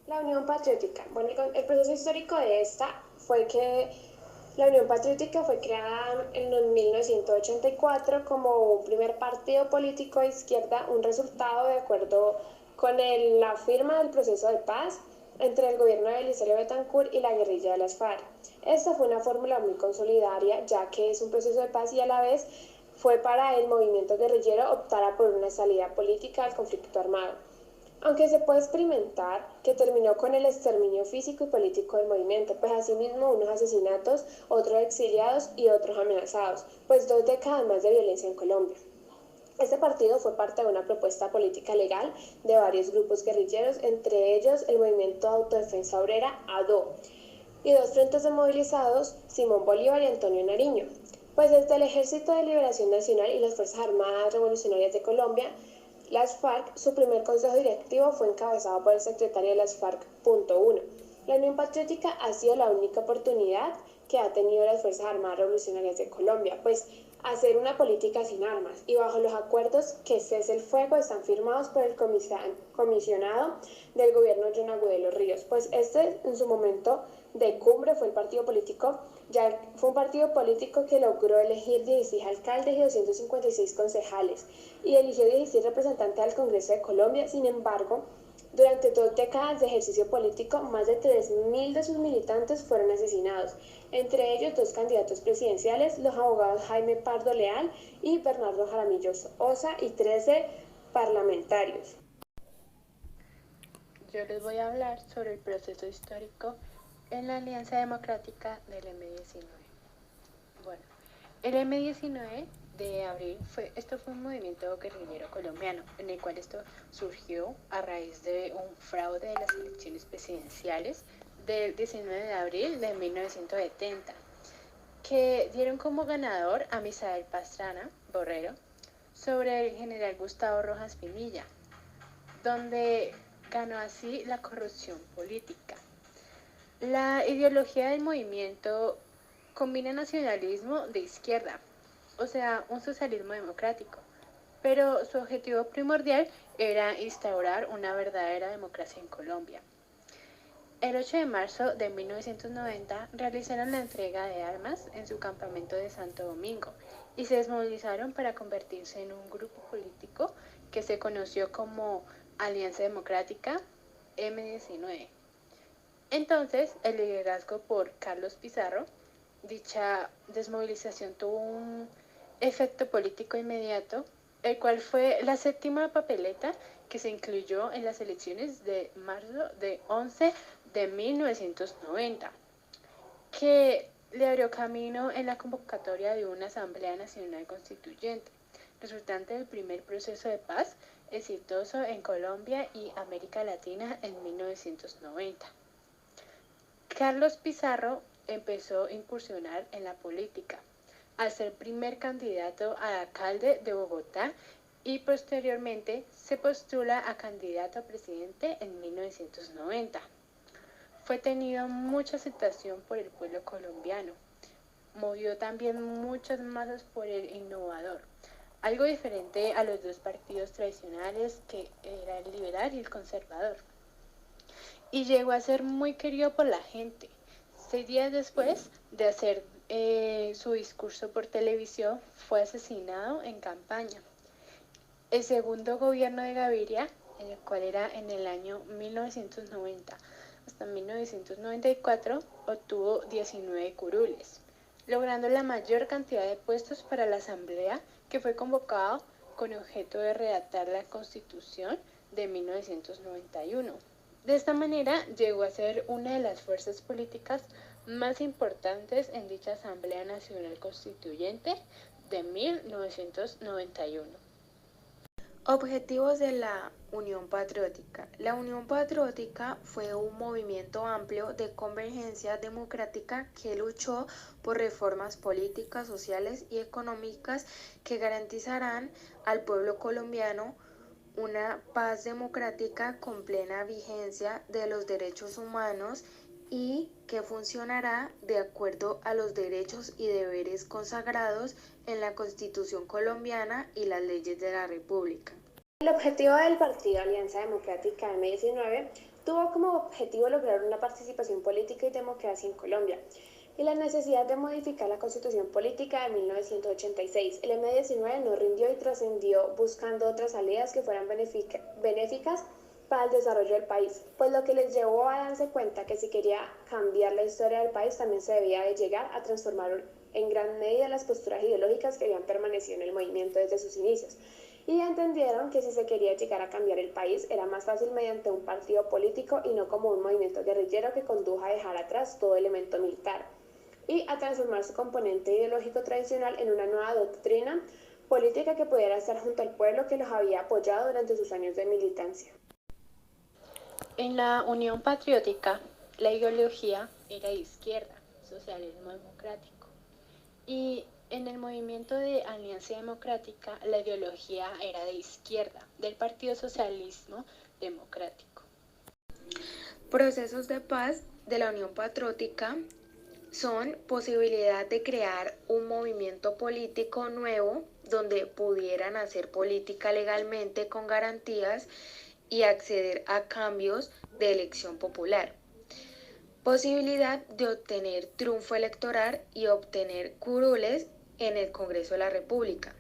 La Unión Patriótica. Bueno, el proceso histórico de esta fue que la Unión Patriótica fue creada en 1984 como un primer partido político de izquierda, un resultado de acuerdo con la firma del proceso de paz entre el gobierno de Belisario Betancur y la guerrilla de las FARC. Esta fue una fórmula muy consolidaria, ya que es un proceso de paz y a la vez fue para el movimiento guerrillero optar por una salida política al conflicto armado. Aunque se puede experimentar que terminó con el exterminio físico y político del movimiento, pues asimismo unos asesinatos, otros exiliados y otros amenazados, pues 2 décadas más de violencia en Colombia. Este partido fue parte de una propuesta política legal de varios grupos guerrilleros, entre ellos el Movimiento de Autodefensa Obrera, ADO, y 2 frentes de movilizados, Simón Bolívar y Antonio Nariño. Pues desde el Ejército de Liberación Nacional y las Fuerzas Armadas Revolucionarias de Colombia, las FARC, su primer consejo directivo fue encabezado por el secretario de las FARC.1. La Unión Patriótica ha sido la única oportunidad que ha tenido las Fuerzas Armadas Revolucionarias de Colombia, pues hacer una política sin armas y bajo los acuerdos que cese el fuego están firmados por el comisionado del gobierno John Agudelo Ríos, pues este en su momento de cumbre fue el partido político, ya fue un partido político que logró elegir 16 alcaldes y 256 concejales y eligió 16 representantes al Congreso de Colombia. Sin embargo, durante 2 décadas de ejercicio político, más de 3.000 de sus militantes fueron asesinados, entre ellos 2 candidatos presidenciales, los abogados Jaime Pardo Leal y Bernardo Jaramillo Osa, y 13 parlamentarios. Yo les voy a hablar sobre el proceso histórico en la Alianza Democrática del M-19. Bueno, el M-19 de abril esto fue un movimiento guerrillero colombiano, en el cual esto surgió a raíz de un fraude de las elecciones presidenciales del 19 de abril de 1970, que dieron como ganador a Misael Pastrana Borrero sobre el general Gustavo Rojas Pinilla, donde ganó así la corrupción política. La ideología del movimiento combina nacionalismo de izquierda, o sea, un socialismo democrático, pero su objetivo primordial era instaurar una verdadera democracia en Colombia. El 8 de marzo de 1990 realizaron la entrega de armas en su campamento de Santo Domingo y se desmovilizaron para convertirse en un grupo político que se conoció como Alianza Democrática M-19. Entonces, el liderazgo por Carlos Pizarro, dicha desmovilización tuvo un efecto político inmediato, el cual fue la séptima papeleta que se incluyó en las elecciones de marzo de 11 de 1990, que le abrió camino en la convocatoria de una Asamblea Nacional Constituyente, resultante del primer proceso de paz exitoso en Colombia y América Latina en 1990. Carlos Pizarro empezó a incursionar en la política, al ser primer candidato a alcalde de Bogotá y posteriormente se postula a candidato a presidente en 1990. Fue tenido mucha aceptación por el pueblo colombiano. Movió también muchas masas por el innovador, algo diferente a los dos partidos tradicionales que era el liberal y el conservador. Y llegó a ser muy querido por la gente. 6 días después de hacer su discurso por televisión, fue asesinado en campaña. El segundo gobierno de Gaviria, en el cual era en el año 1990 hasta 1994, obtuvo 19 curules, logrando la mayor cantidad de puestos para la asamblea que fue convocado con objeto de redactar la Constitución de 1991. De esta manera llegó a ser una de las fuerzas políticas más importantes en dicha Asamblea Nacional Constituyente de 1991. Objetivos de la Unión Patriótica. La Unión Patriótica fue un movimiento amplio de convergencia democrática que luchó por reformas políticas, sociales y económicas que garantizarán al pueblo colombiano una paz democrática con plena vigencia de los derechos humanos y que funcionará de acuerdo a los derechos y deberes consagrados en la Constitución colombiana y las leyes de la República. El objetivo del partido Alianza Democrática M19 tuvo como objetivo lograr una participación política y democracia en Colombia y la necesidad de modificar la Constitución Política de 1986. El M-19 no rindió y trascendió buscando otras salidas que fueran benéficas para el desarrollo del país, pues lo que les llevó a darse cuenta que si quería cambiar la historia del país también se debía de llegar a transformar en gran medida las posturas ideológicas que habían permanecido en el movimiento desde sus inicios. Y entendieron que si se quería llegar a cambiar el país era más fácil mediante un partido político y no como un movimiento guerrillero que condujo a dejar atrás todo elemento militar y a transformar su componente ideológico tradicional en una nueva doctrina política que pudiera estar junto al pueblo que los había apoyado durante sus años de militancia. En la Unión Patriótica, la ideología era de izquierda, socialismo democrático. Y en el movimiento de Alianza Democrática, la ideología era de izquierda, del Partido Socialismo Democrático. Procesos de paz de la Unión Patriótica son posibilidad de crear un movimiento político nuevo donde pudieran hacer política legalmente con garantías y acceder a cambios de elección popular. Posibilidad de obtener triunfo electoral y obtener curules en el Congreso de la República.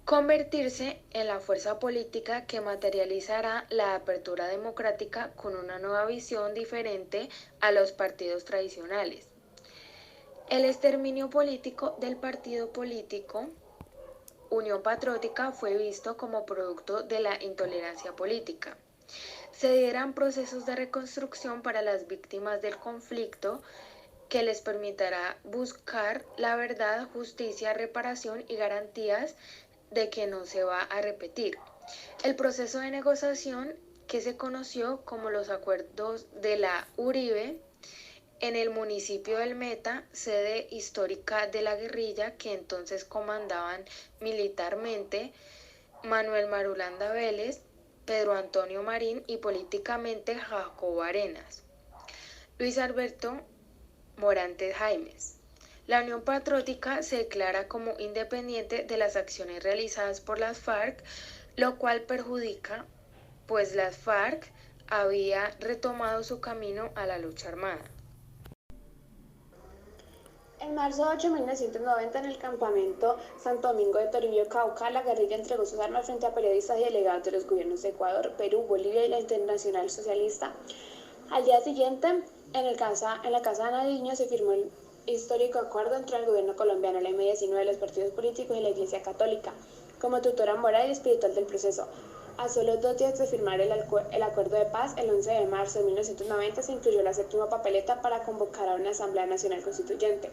Convertirse en la fuerza política que materializará la apertura democrática con una nueva visión diferente a los partidos tradicionales. El exterminio político del partido político Unión Patriótica fue visto como producto de la intolerancia política. Se dieran procesos de reconstrucción para las víctimas del conflicto que les permitirá buscar la verdad, justicia, reparación y garantías de que no se va a repetir. El proceso de negociación que se conoció como los acuerdos de la Uribe en el municipio del Meta, sede histórica de la guerrilla que entonces comandaban militarmente Manuel Marulanda Vélez, Pedro Antonio Marín y políticamente Jacobo Arenas, Luis Alberto Morantes Jaimes. La Unión Patriótica se declara como independiente de las acciones realizadas por las FARC, lo cual perjudica, pues las FARC había retomado su camino a la lucha armada. En marzo de 8 de 1990, en el campamento Santo Domingo de Toribio, Cauca, la guerrilla entregó sus armas frente a periodistas y delegados de los gobiernos de Ecuador, Perú, Bolivia y la Internacional Socialista. Al día siguiente, en la Casa de Nariño, se firmó el histórico acuerdo entre el gobierno colombiano, la M-19, los partidos políticos y la Iglesia Católica, como tutora moral y espiritual del proceso. A solo 2 días de firmar el acuerdo de paz, el 11 de marzo de 1990 se incluyó la séptima papeleta para convocar a una Asamblea Nacional Constituyente.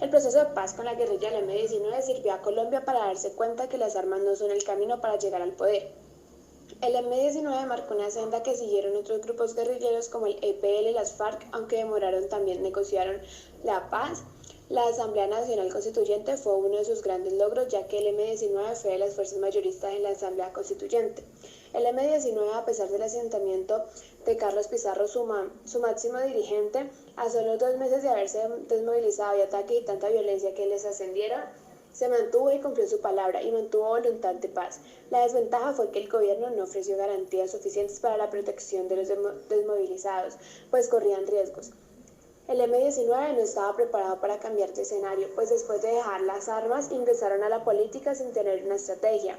El proceso de paz con la guerrilla del M-19 sirvió a Colombia para darse cuenta que las armas no son el camino para llegar al poder. El M-19 marcó una senda que siguieron otros grupos guerrilleros como el EPL y las FARC, aunque negociaron la paz. La Asamblea Nacional Constituyente fue uno de sus grandes logros, ya que el M-19 fue de las fuerzas mayoristas en la Asamblea Constituyente. El M-19, a pesar del asentamiento de Carlos Pizarro, su máximo dirigente, a solo 2 meses de haberse desmovilizado y ataques y tanta violencia que les ascendieron, se mantuvo y cumplió su palabra y mantuvo voluntad de paz. La desventaja fue que el gobierno no ofreció garantías suficientes para la protección de los desmovilizados, pues corrían riesgos. El M-19 no estaba preparado para cambiar de escenario, pues después de dejar las armas ingresaron a la política sin tener una estrategia,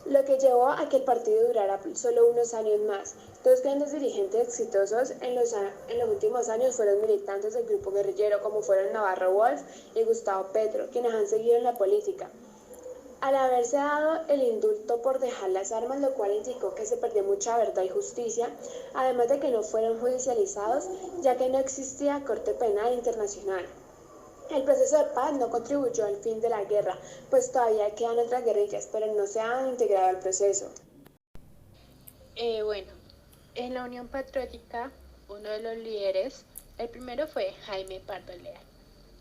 lo que llevó a que el partido durara solo unos años más. 2 grandes dirigentes exitosos en los últimos años fueron militantes del grupo guerrillero, como fueron Navarro Wolf y Gustavo Petro, quienes han seguido en la política. Al haberse dado el indulto por dejar las armas, lo cual indicó que se perdió mucha verdad y justicia, además de que no fueron judicializados, ya que no existía Corte Penal Internacional. El proceso de paz no contribuyó al fin de la guerra, pues todavía quedan otras guerrillas, pero no se han integrado al proceso. En la Unión Patriótica, uno de los líderes, el primero fue Jaime Pardo Leal.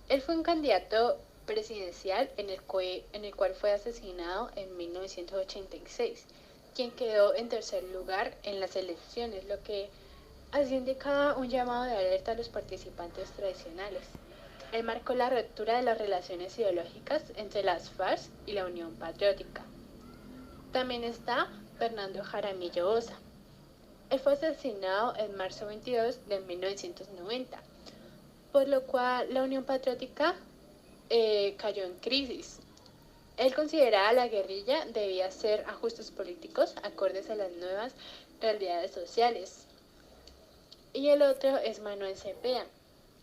Él fue un candidato presidencial en el cual fue asesinado en 1986, quien quedó en tercer lugar en las elecciones, lo que así indicaba un llamado de alerta a los participantes tradicionales. Él marcó la ruptura de las relaciones ideológicas entre las FARC y la Unión Patriótica. También está Fernando Jaramillo Osa. Él fue asesinado en marzo 22 de 1990, por lo cual la Unión Patriótica cayó en crisis. Él consideraba la guerrilla debía ser ajustes políticos acordes a las nuevas realidades sociales. Y el otro es Manuel Cepeda.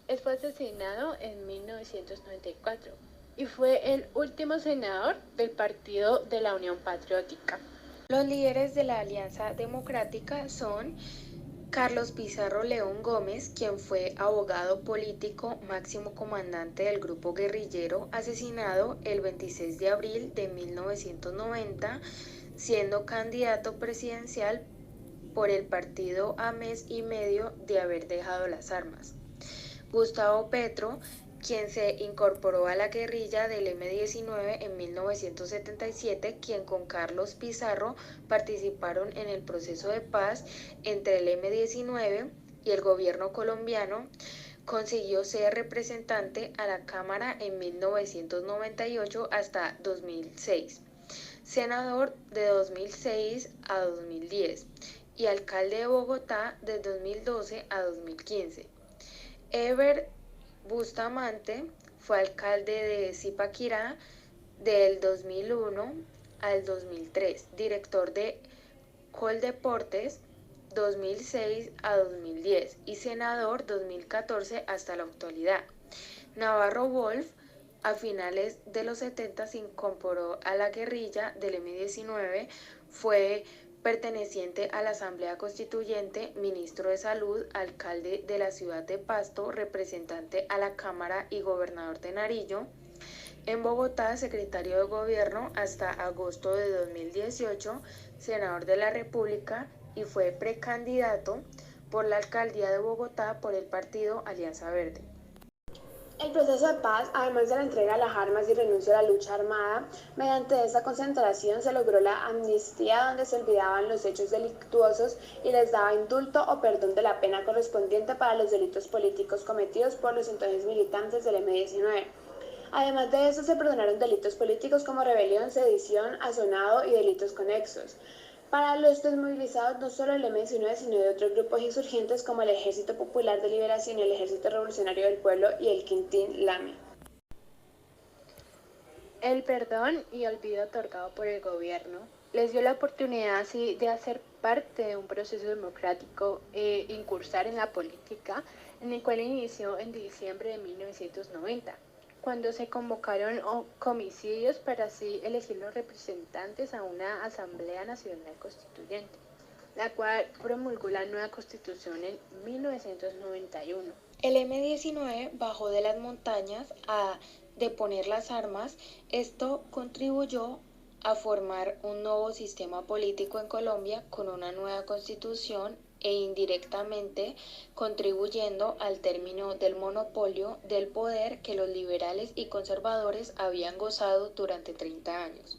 Él fue asesinado en 1994 y fue el último senador del Partido de la Unión Patriótica. Los líderes de la Alianza Democrática son Carlos Pizarro León Gómez, quien fue abogado político, máximo comandante del grupo guerrillero, asesinado el 26 de abril de 1990, siendo candidato presidencial por el partido a mes y medio de haber dejado las armas. Gustavo Petro, quien se incorporó a la guerrilla del M-19 en 1977, quien con Carlos Pizarro participaron en el proceso de paz entre el M-19 y el gobierno colombiano, consiguió ser representante a la Cámara en 1998 hasta 2006, senador de 2006 a 2010 y alcalde de Bogotá de 2012 a 2015. Ever Bustamante fue alcalde de Zipaquirá del 2001 al 2003, director de Coldeportes 2006 a 2010 y senador 2014 hasta la actualidad. Navarro Wolf a finales de los 70 se incorporó a la guerrilla del M-19, fue perteneciente a la Asamblea Constituyente, ministro de Salud, alcalde de la ciudad de Pasto, representante a la Cámara y gobernador de Nariño. En Bogotá, secretario de Gobierno hasta agosto de 2018, senador de la República y fue precandidato por la alcaldía de Bogotá por el partido Alianza Verde. El proceso de paz, además de la entrega de las armas y renuncio a la lucha armada, mediante esta concentración se logró la amnistía donde se olvidaban los hechos delictuosos y les daba indulto o perdón de la pena correspondiente para los delitos políticos cometidos por los entonces militantes del M-19. Además de eso, se perdonaron delitos políticos como rebelión, sedición, asonado y delitos conexos. Para los desmovilizados no solo del M-19, sino de otros grupos insurgentes como el Ejército Popular de Liberación y el Ejército Revolucionario del Pueblo y el Quintín Lame. El perdón y olvido otorgado por el gobierno les dio la oportunidad así de hacer parte de un proceso democrático e incursar en la política, en el cual inició en diciembre de 1990. Cuando se convocaron comicidios para así elegir los representantes a una Asamblea Nacional Constituyente, la cual promulgó la nueva Constitución en 1991. El M-19 bajó de las montañas a deponer las armas. Esto contribuyó a formar un nuevo sistema político en Colombia con una nueva constitución e indirectamente contribuyendo al término del monopolio del poder que los liberales y conservadores habían gozado durante 30 años.